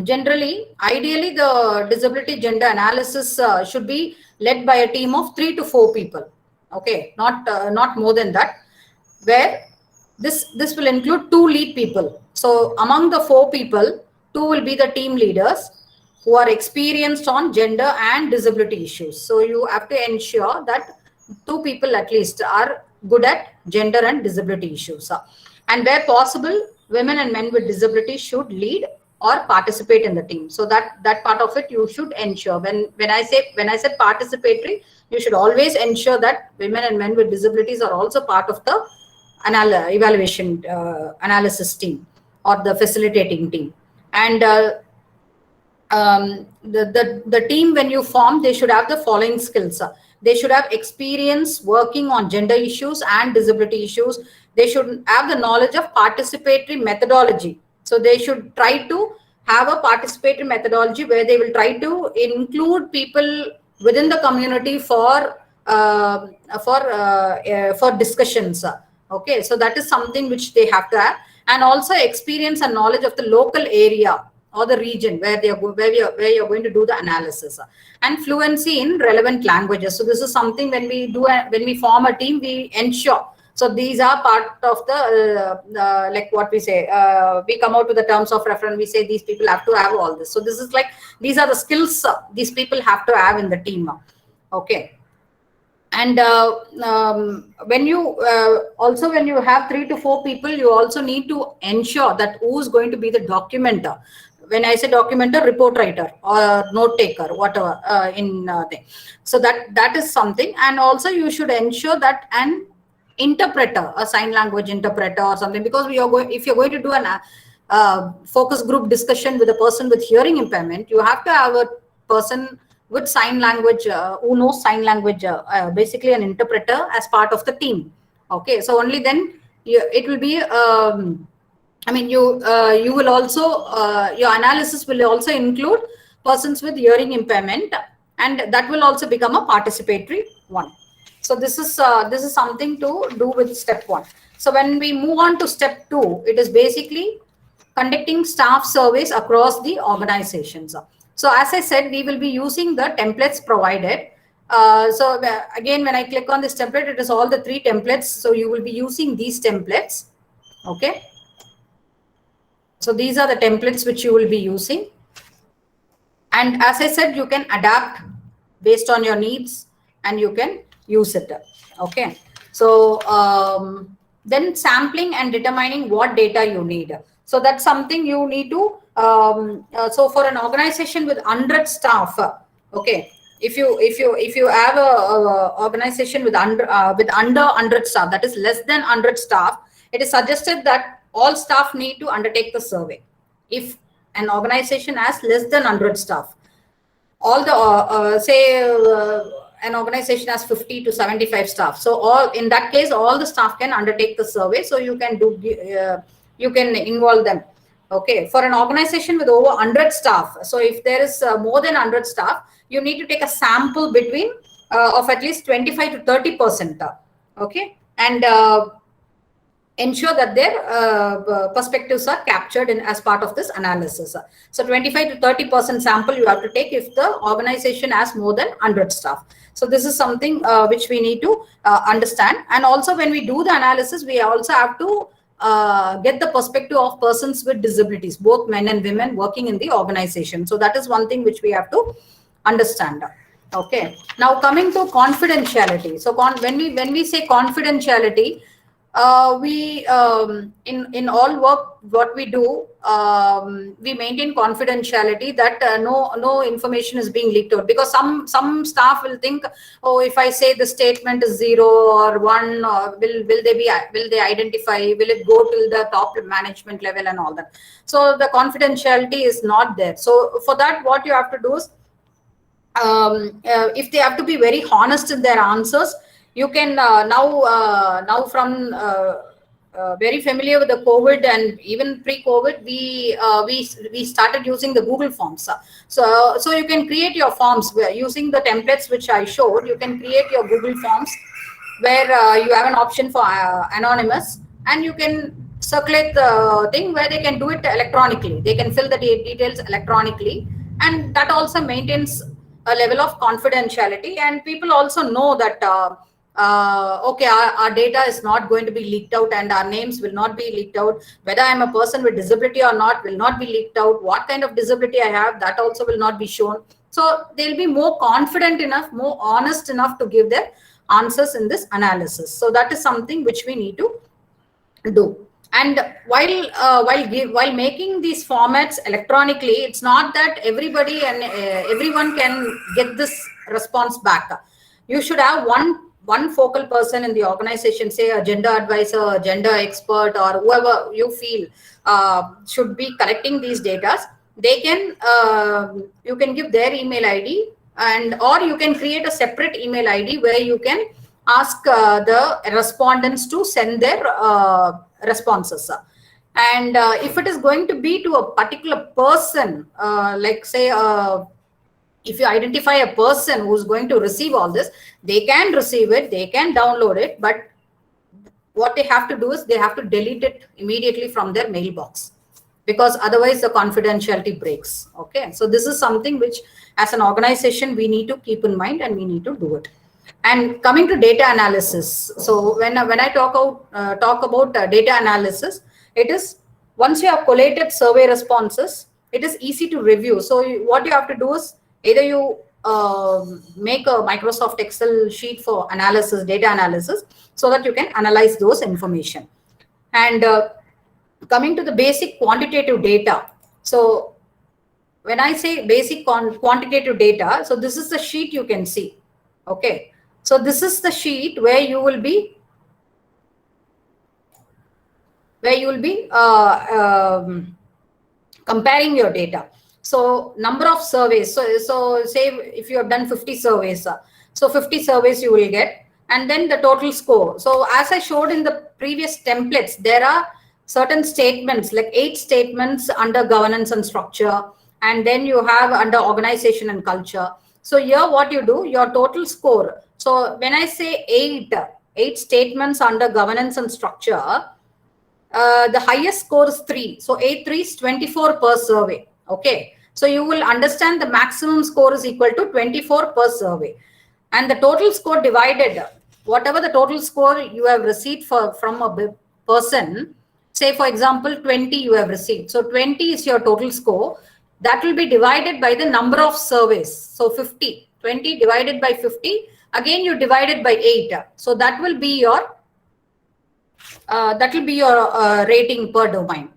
generally, ideally, the disability gender analysis should be led by a team of 3 to 4 people. Okay, not more than that. Where this will include 2 lead people. So among the 4 people, 2 will be the team leaders who are experienced on gender and disability issues. So you have to ensure that 2 people at least are good at gender and disability issues. And where possible, women and men with disabilities should lead or participate in the team. So that part of it you should ensure. When I said participatory, you should always ensure that women and men with disabilities are also part of the evaluation analysis team or the facilitating team. And the team, when you form, they should have the following skills. They should have experience working on gender issues and disability issues. They should have the knowledge of participatory methodology. So they should try to have a participatory methodology where they will try to include people within the community for discussions. Okay, so that is something which they have to have, and also experience and knowledge of the local area or the region where you're going to do the analysis, and fluency in relevant languages. So this is something when we form a team, we ensure. So these are part of the like what we say. We come out with the terms of reference. We say these people have to have all this. So this is like, these are the skills these people have to have in the team. Okay. And when you have 3 to 4 people, you also need to ensure that who's going to be the documenter. When I say documenter, report writer or note taker, whatever so that is something. And also you should ensure that an interpreter, a sign language interpreter or something, because if you're going to do an focus group discussion with a person with hearing impairment, you have to have a person with sign language, who knows sign language, basically an interpreter as part of the team. Okay, so only then it will be, I mean, you will also, your analysis will also include persons with hearing impairment, and that will also become a participatory one. So this is something to do with step 1. So when we move on to step 2, it is basically conducting staff surveys across the organizations. So as I said, we will be using the templates provided. So again, when I click on this template, it is all the 3 templates. So you will be using these templates. Okay. So these are the templates which you will be using. And as I said, you can adapt based on your needs and you can use it. Okay. So then sampling and determining what data you need. So that's something you need to, so for an organization with 100 staff, okay, if you have a organization with under 100 staff, that is less than 100 staff, it is suggested that all staff need to undertake the survey. If an organization has less than 100 staff, all the say an organization has 50 to 75 staff, so all in that case all the staff can undertake the survey. So you can do you can involve them. Okay, for an organization with over 100 staff, so if there is more than 100 staff, you need to take a sample between of at least 25 to 30%. Okay, and ensure that their perspectives are captured in as part of this analysis. So 25 to 30% sample you have to take if the organization has more than 100 staff. So this is something which we need to understand. And also when we do the analysis, we also have to get the perspective of persons with disabilities, both men and women working in the organization. So that is one thing which we have to understand. Okay. Now coming to confidentiality. So when we say confidentiality, we in all work what we do, we maintain confidentiality, that no information is being leaked out, because some staff will think, oh, if I say the statement is 0 or 1, or will they identify, will it go till the top management level and all that. So the confidentiality is not there. So for that, what you have to do is, if they have to be very honest in their answers, you can now from very familiar with the COVID and even pre-COVID, we started using the Google Forms. So you can create your forms using the templates which I showed. You can create your Google Forms where you have an option for anonymous, and you can circulate the thing where they can do it electronically. They can fill the details electronically, and that also maintains a level of confidentiality, and people also know that okay, our data is not going to be leaked out, and our names will not be leaked out. Whether I'm a person with disability or not will not be leaked out. What kind of disability I have, that also will not be shown. So they'll be more confident enough, more honest enough to give their answers in this analysis. So that is something which we need to do. And while making these formats electronically, it's not that everybody and everyone can get this response back. You should have one focal person in the organization, say a gender advisor, a gender expert, or whoever you feel should be collecting these data. They can you can give their email ID, and or you can create a separate email ID where you can ask the respondents to send their responses. And if it is going to be to a particular person, like say if you identify a person who's going to receive all this, they can receive it, they can download it, but what they have to do is they have to delete it immediately from their mailbox, because otherwise the confidentiality breaks. Okay, so this is something which as an organization we need to keep in mind, and we need to do it. And coming to data analysis, so when I talk about data analysis, it is once you have collated survey responses, it is easy to review. So what you have to do is either you make a Microsoft Excel sheet for analysis, data analysis, so that you can analyze those information. And coming to the basic quantitative data. So when I say basic quantitative data, so this is the sheet you can see. Okay, so this is the sheet where you will be comparing your data. So number of surveys. So say if you have done 50 surveys, so 50 surveys you will get. and then the total score. So as I showed in the previous templates, there are certain statements, like 8 statements under governance and structure, and then you have under organization and culture. So here what you do, your total score. So when I say 8 statements under governance and structure, the highest score is 3. So 8 3 is 24 per survey. Okay. So you will understand the maximum score is equal to 24 per survey. And the total score divided, whatever the total score you have received from a person, say for example 20 you have received. So 20 is your total score. That will be divided by the number of surveys. So 50, 20 divided by 50. Again you divide it by 8. So that will be your rating per domain.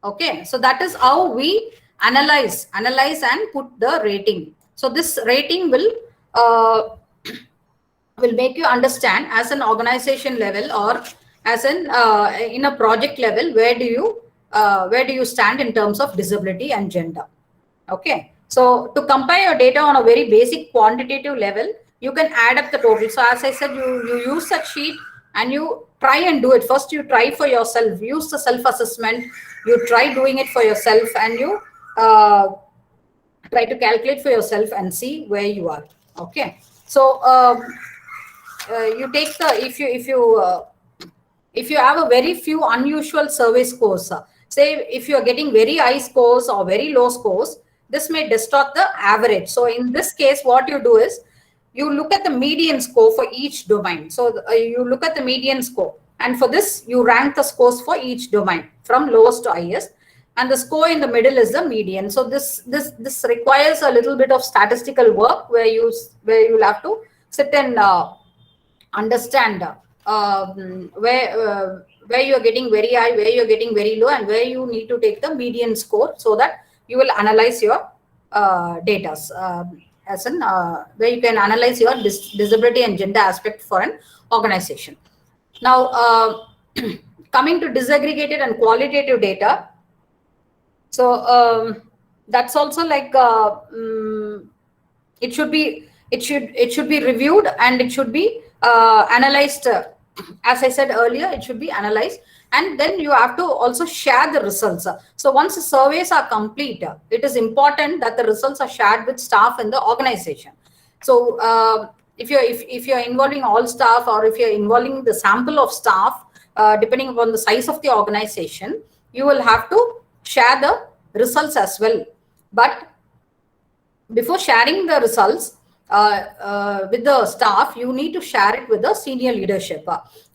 Okay, so that is how we analyze and put the rating. So this rating will make you understand as an organization level or as in a project level, where do you stand in terms of disability and gender. Okay, so to compare your data on a very basic quantitative level, you can add up the total. So as I said, you use that sheet and you try and do it. First you try for yourself, use the self-assessment, you try doing it for yourself, and you try to calculate for yourself and see where you are. Okay, so you take the, if you have a very few unusual survey scores, say if you are getting very high scores or very low scores, this may distort the average. So in this case, what you do is you look at the median score for each domain. So you look at the median score, and for this you rank the scores for each domain from lowest to highest, and the score in the middle is the median. So this requires a little bit of statistical work where you'll have to sit and understand where you're getting very high, where you're getting very low, and where you need to take the median score, so that you will analyze your data as in where you can analyze your disability and gender aspect for an organization. Now coming to disaggregated and qualitative data, so that's also like it should be reviewed and it should be analyzed. As I said earlier, it should be analyzed, and then you have to also share the results. So once the surveys are complete, it is important that the results are shared with staff in the organization. So if you're involving all staff, or if you're involving the sample of staff, depending upon the size of the organization, you will have to share the results as well. But before sharing the results with the staff, you need to share it with the senior leadership.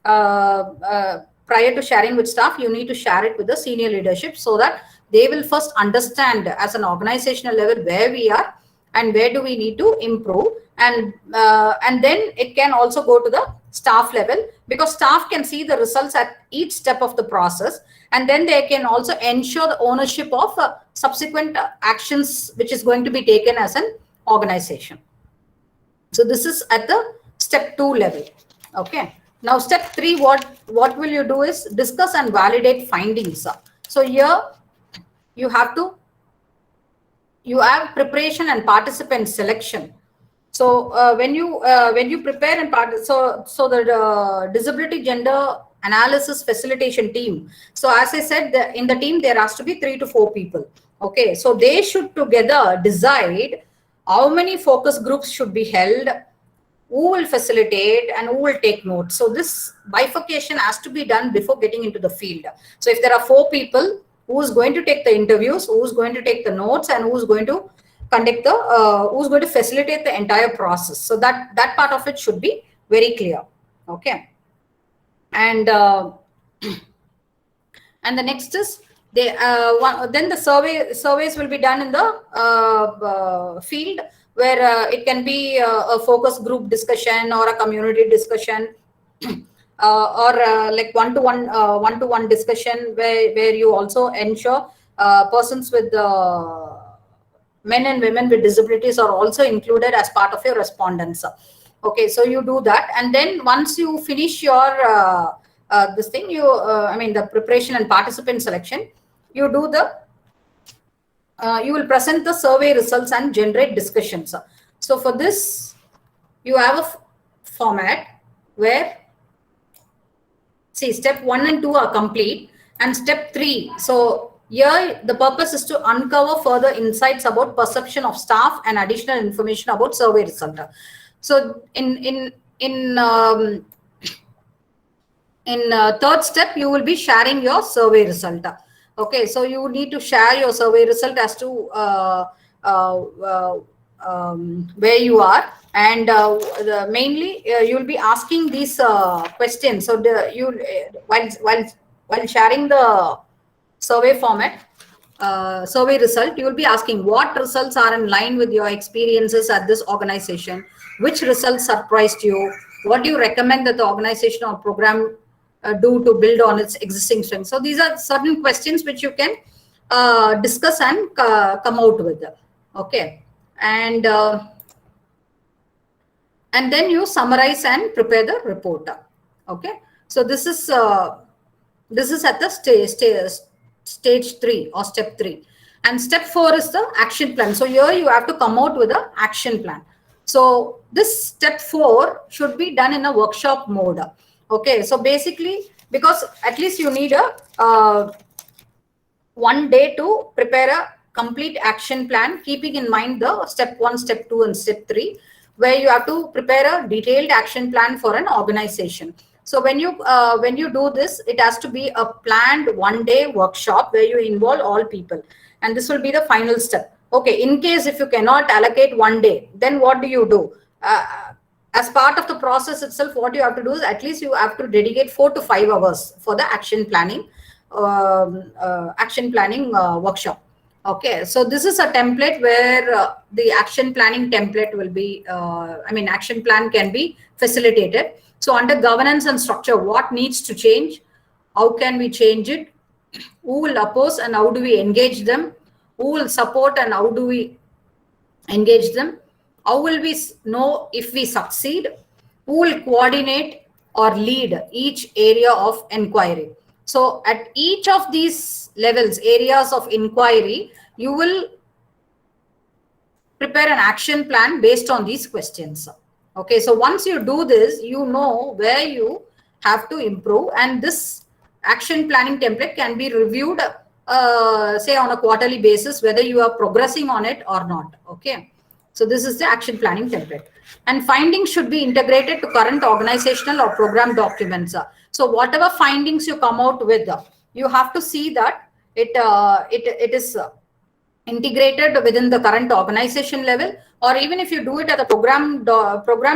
Prior to sharing with staff, you need to share it with the senior leadership, so that they will first understand as an organizational level where we are and where do we need to improve, and then it can also go to the staff level, because staff can see the results at each step of the process, and then they can also ensure the ownership of subsequent actions which is going to be taken as an organization. So this is at the step 2 level. Okay. Now step 3, what will you do is discuss and validate findings. So here you have preparation and participant selection. So when you prepare and so the disability gender analysis facilitation team. So as I said, in the team there has to be 3 to 4 people. Okay, so they should together decide how many focus groups should be held, who will facilitate, and who will take notes. So this bifurcation has to be done before getting into the field. So if there are 4 people, who is going to take the interviews, who is going to take the notes, and who is going to conduct the, who is going to facilitate the entire process. So that part of it should be very clear. Okay. And and the next is then the surveys will be done in the field, where it can be a focus group discussion or a community discussion, or like one-to-one discussion, where you also ensure persons with men and women with disabilities are also included as part of your respondents. Okay, so you do that, and then once you finish your this thing, I mean the preparation and participant selection, you do the you will present the survey results and generate discussions. So for this, you have a format where, see, step 1 and 2 are complete, and step 3. So here the purpose is to uncover further insights about perception of staff and additional information about survey result. So in third step, you will be sharing your survey result. Okay, so you need to share your survey result as to where you are, and mainly you will be asking these questions. So while sharing the survey format, survey result, you will be asking what results are in line with your experiences at this organization, which results surprised you, what do you recommend that the organization or program do to build on its existing strengths. So these are certain questions which you can discuss and come out with. Okay, and then you summarize and prepare the report. Okay, so this is at the stage 3 or step 3, and step 4 is the action plan. So here you have to come out with an action plan. So this step 4 should be done in a workshop mode. Okay, so basically, because at least you need a 1 day to prepare a complete action plan, keeping in mind the step 1, step 2, and step 3, where you have to prepare a detailed action plan for an organization. So when you do this, it has to be a planned 1 day workshop where you involve all people, and this will be the final step. Okay, in case if you cannot allocate 1 day, then what do you do? As part of the process itself, what you have to do is at least you have to dedicate 4 to 5 hours for the action planning workshop. Okay, so this is a template where the action planning template will be, action plan can be facilitated. So under governance and structure, what needs to change? How can we change it? Who will oppose and how do we engage them? Who will support and how do we engage them? How will we know if we succeed? Who will coordinate or lead each area of inquiry? So at each of these levels, areas of inquiry, you will prepare an action plan based on these questions. Okay, so once you do this, you know where you have to improve, and this action planning template can be reviewed, say on a quarterly basis, whether you are progressing on it or not. Okay, so this is the action planning template, and findings should be integrated to current organizational or program documents. So whatever findings you come out with, you have to see that it is integrated within the current organization level, or even if you do it at the program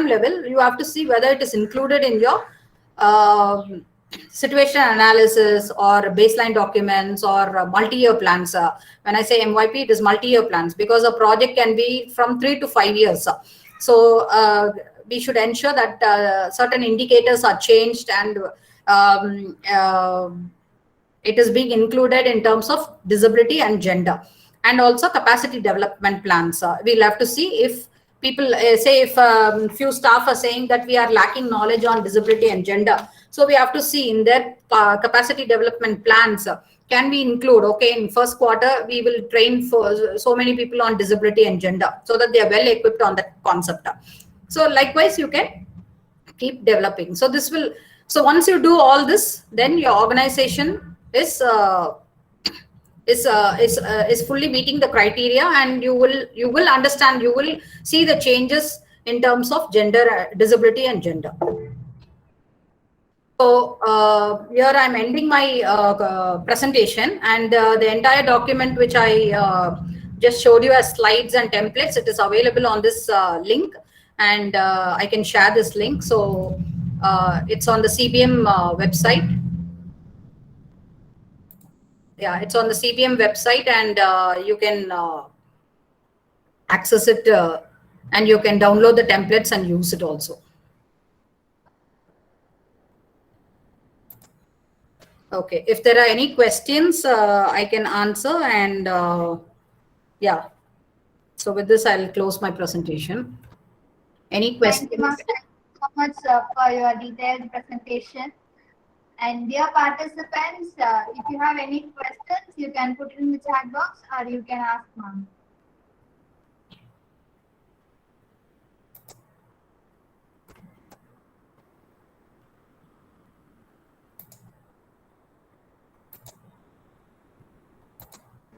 level, you have to see whether it is included in your situation analysis or baseline documents or multi-year plans. When I say MYP, it is multi-year plans because a project can be from 3 to 5 years. So we should ensure that certain indicators are changed and it is being included in terms of disability and gender, and also capacity development plans. We'll have to see if people say if few staff are saying that we are lacking knowledge on disability and gender. So we have to see in their capacity development plans, can we include, okay, in first quarter, we will train for so many people on disability and gender so that they are well equipped on that concept. So likewise, you can keep developing. So this will, so once you do all this, then your organization is fully meeting the criteria, and you will understand, you will see the changes in terms of gender, disability and gender. So here I'm ending my presentation, and the entire document which I just showed you as slides and templates, it is available on this link, and I can share this link. So it's on the CBM website. Yeah, it's on the CBM website, and you can access it, and you can download the templates and use it also. Okay, if there are any questions, I can answer, and yeah. So with this, I'll close my presentation. Any questions? Thank you, ma'am. Thank you so much for your detailed presentation. And dear participants, if you have any questions, you can put it in the chat box or you can ask ma'am.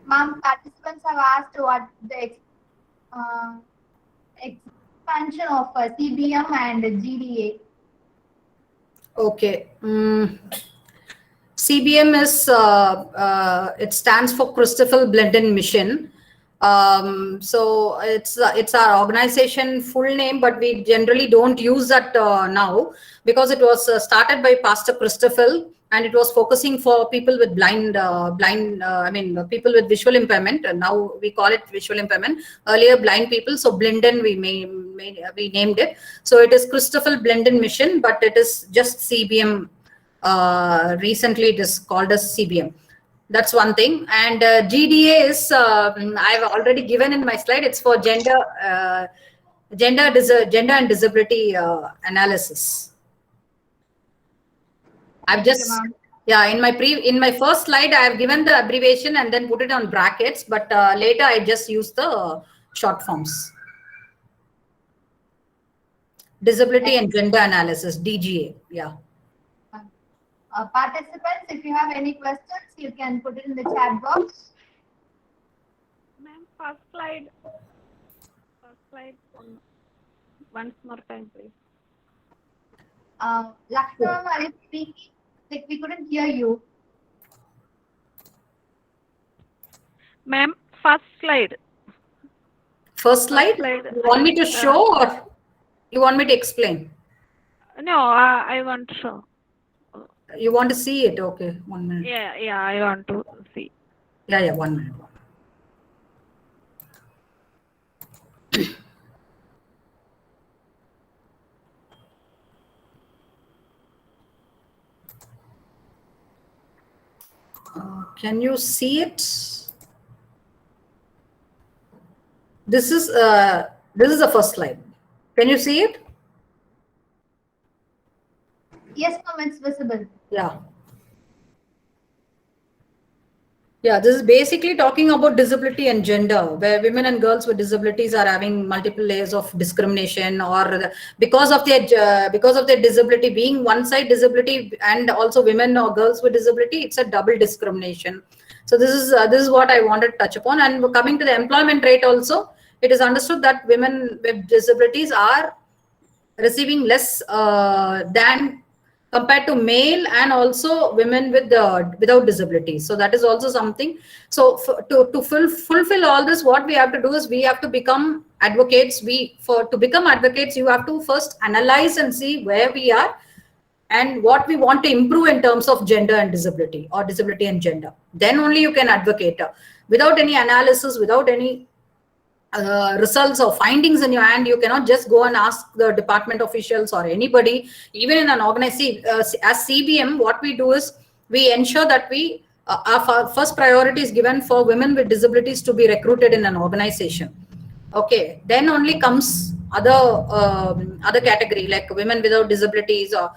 Ma'am, participants have asked what the expansion of CBM and GDA. Okay. CBM is it stands for Christopher Blendon Mission. So it's our organization full name, but we generally don't use that now because it was started by Pastor Christopher, and it was focusing for people with people with visual impairment. And now we call it visual impairment. Earlier, blind people. So Blendon we named it. So it is Christopher Blendon Mission, but it is just CBM. Recently it is called as CBM. That's one thing. And GDA is I've already given in my slide. It's for gender and disability analysis. I've just in my first slide I have given the abbreviation and then put it on brackets, but later I just used the short forms. Disability and gender analysis, DGA. Yeah. Participants, if you have any questions, you can put it in the chat box. Ma'am, first slide. Once more time, please. Lakshmi, are you speaking? Like, we couldn't hear you. Ma'am, first slide. First slide? You want me to show or you want me to explain? No, I want to show. You want to see it? Okay, 1 minute. Yeah, I want to see. Yeah, 1 minute. Can you see it? This is the first slide. Can you see it? Yes, ma'am, it's visible. Yeah, this is basically talking about disability and gender, where women and girls with disabilities are having multiple layers of discrimination, or because of their disability, being one side disability and also women or girls with disability, it's a double discrimination. So this is what I wanted to touch upon. And coming to the employment rate also, it is understood that women with disabilities are receiving less than compared to male and also women with without disabilities. So that is also something. So to fulfill all this, what we have to do is we have to become advocates. To become advocates, you have to first analyze and see where we are and what we want to improve in terms of gender and disability, or disability and gender. Then only you can advocate. Without any analysis, without any results or findings in your hand, you cannot just go and ask the department officials or anybody. Even in an organization as CBM, what we do is we ensure that our first priority is given for women with disabilities to be recruited in an organization. Okay, then only comes other category like women without disabilities or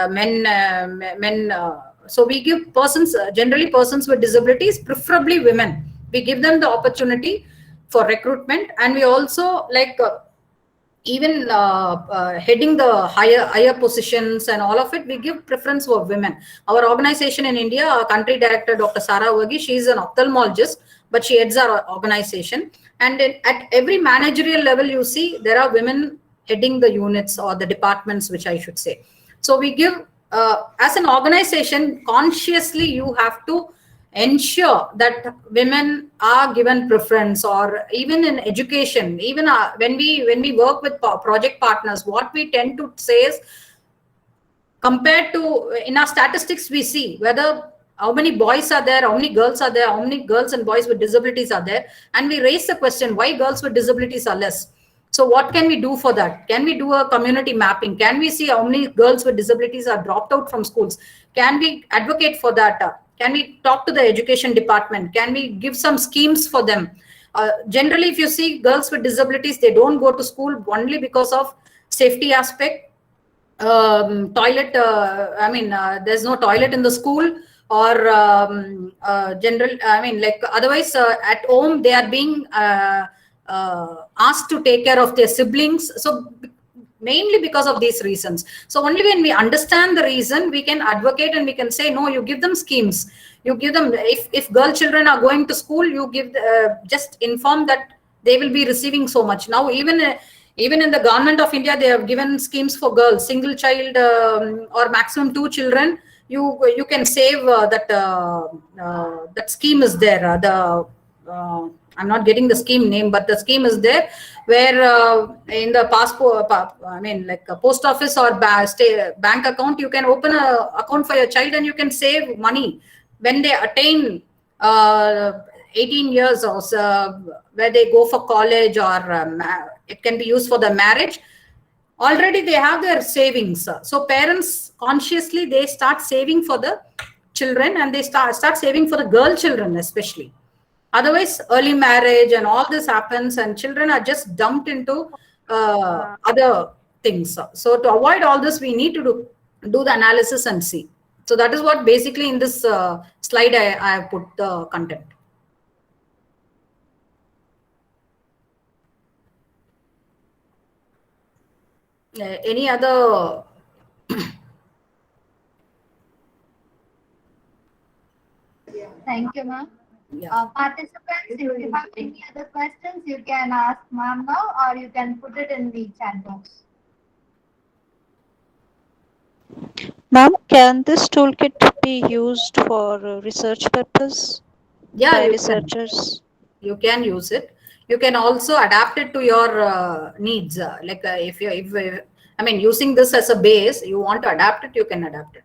men. So we give persons, generally persons with disabilities, preferably women. We give them the opportunity for recruitment, and we also even heading the higher positions and all of it, we give preference for women. Our organization in India, our country director, Dr. Sara Wagi, she is an ophthalmologist, but she heads our organization. And at every managerial level, you see there are women heading the units or the departments, which I should say. So we give, as an organization, consciously you have to ensure that women are given preference. Or even in education, even when we work with project partners, what we tend to say is, compared to in our statistics, we see whether how many boys are there, how many girls are there, how many girls and boys with disabilities are there, and we raise the question why girls with disabilities are less. So what can we do for that? Can we do a community mapping? Can we see how many girls with disabilities are dropped out from schools? Can we advocate for that? Can we talk to the education department? Can we give some schemes for them? Generally, if you see girls with disabilities, they don't go to school only because of safety aspect. Toilet, there's no toilet in the school, or otherwise at home they are being asked to take care of their siblings. So mainly because of these reasons. So only when we understand the reason, we can advocate and we can say, no, you give them schemes. You give them, if girl children are going to school, you give, just inform that they will be receiving so much. Now, even in the government of India, they have given schemes for girls, single child or maximum 2 children. You can save that scheme is there. I'm not getting the scheme name, but the scheme is there where in the passport, I mean, like a post office or bank account, you can open a account for your child and you can save money when they attain 18 years or so, where they go for college, or it can be used for the marriage. Already they have their savings. So parents consciously, they start saving for the children, and they start saving for the girl children especially. Otherwise, early marriage and all this happens, and children are just dumped into other things. So to avoid all this, we need to do the analysis and see. So that is what basically in this slide I have put the content. Any other? Thank you, ma'am. Yeah. Participants, if you have any other questions, you can ask ma'am now, or you can put it in the chat box. Ma'am, can this toolkit be used for research purpose by researchers? You can use it. You can also adapt it to your needs. If I mean, using this as a base, you want to adapt it, you can adapt it.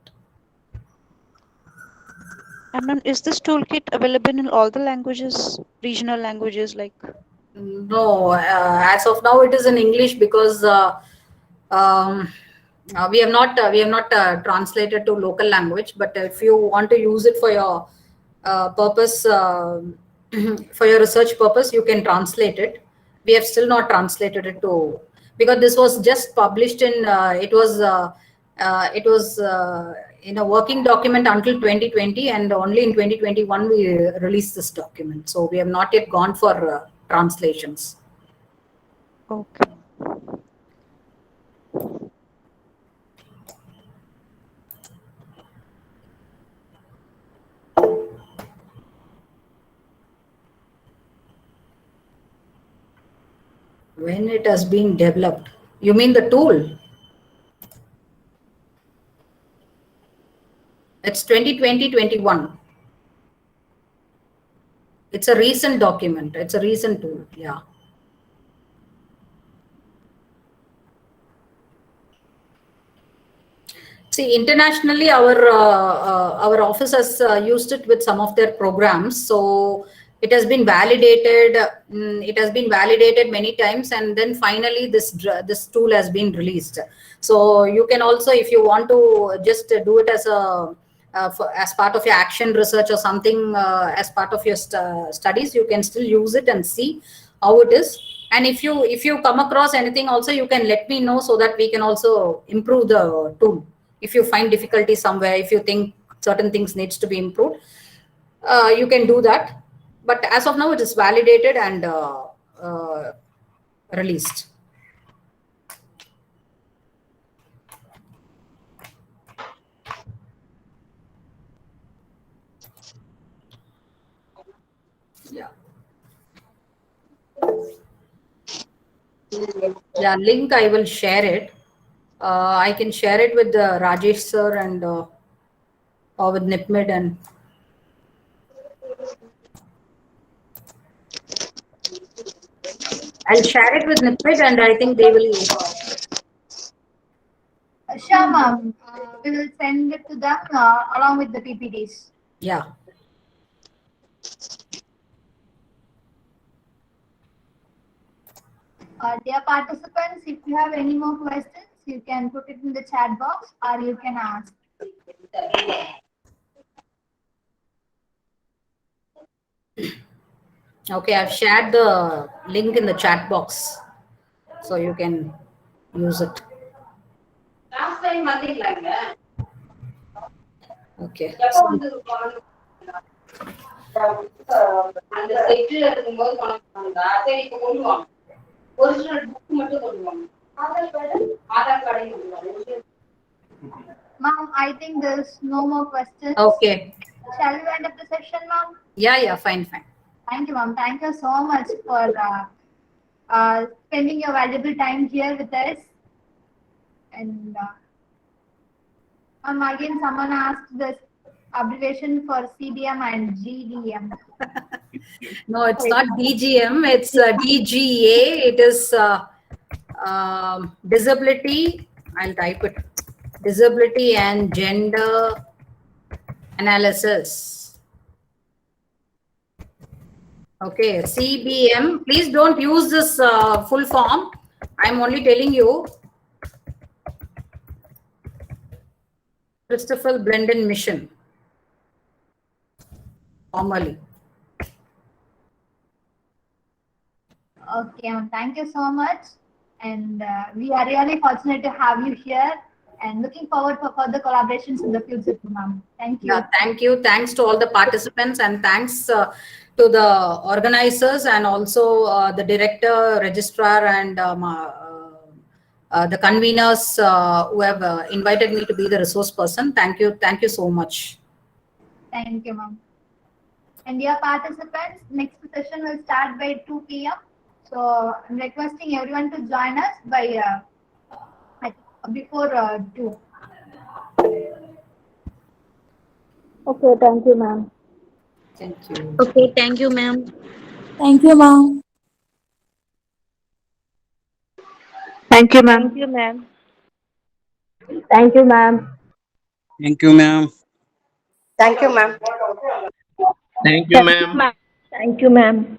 And ma'am, is this toolkit available in all the languages, regional languages like? No, as of now, it is in English because we have not translated to local language. But if you want to use it for your purpose, for your research purpose, you can translate it. We have still not translated it to, because this was just published in it was in a working document until 2020, and only in 2021 we released this document. So we have not yet gone for translations. Okay. When it has been developed, you mean the tool? It's 2020-21. It's a recent document. It's a recent tool. Yeah. See, internationally, our office has used it with some of their programs. So it has been validated. It has been validated many times, and then finally this tool has been released. So you can also, if you want to just do it as a as part of your action research or something, as part of your studies, you can still use it and see how it is. And if you come across anything, also you can let me know so that we can also improve the tool. If you find difficulty somewhere, if you think certain things needs to be improved, you can do that. But as of now, it is validated and released. Yeah. Yeah, link I will share it. I can share it with Rajesh sir and or with NIPMID, and I'll share it with NIPMID, and I think they will. Sure, ma'am. We will send it to them along with the PPTs. Yeah. Dear participants, if you have any more questions, you can put it in the chat box or you can ask. Okay, I've shared the link in the chat box, so you can use it. Okay. Ma'am, I think there's no more questions. Okay. Shall we end up the session, ma'am? Yeah, fine. Thank you, ma'am. Thank you so much for spending your valuable time here with us. And ma'am, again, someone asked this abbreviation for CBM and GDM. No, it's not DGM, it's DGA. It is disability, I'll type it, disability and gender analysis. Okay, CBM, please don't use this full form. I'm only telling you. Christopher Blendon Mission, formally. Okay, ma'am. Thank you so much. And we are really fortunate to have you here and looking forward for further collaborations in the future, ma'am. Thank you. Yeah, thank you. Thanks to all the participants and thanks to the organizers and also the director, registrar and the conveners who have invited me to be the resource person. Thank you. Thank you so much. Thank you, ma'am. And dear participants, next session will start by 2 p.m. So I'm requesting everyone to join us by before 2. Okay, thank you, ma'am. Thank you. Okay, thank you, ma'am. Thank you, ma'am. Thank you, ma'am. Thank you, ma'am. Thank you, ma'am. Thank you, ma'am. Thank you, ma'am. Thank you, ma'am. Thank you, ma'am.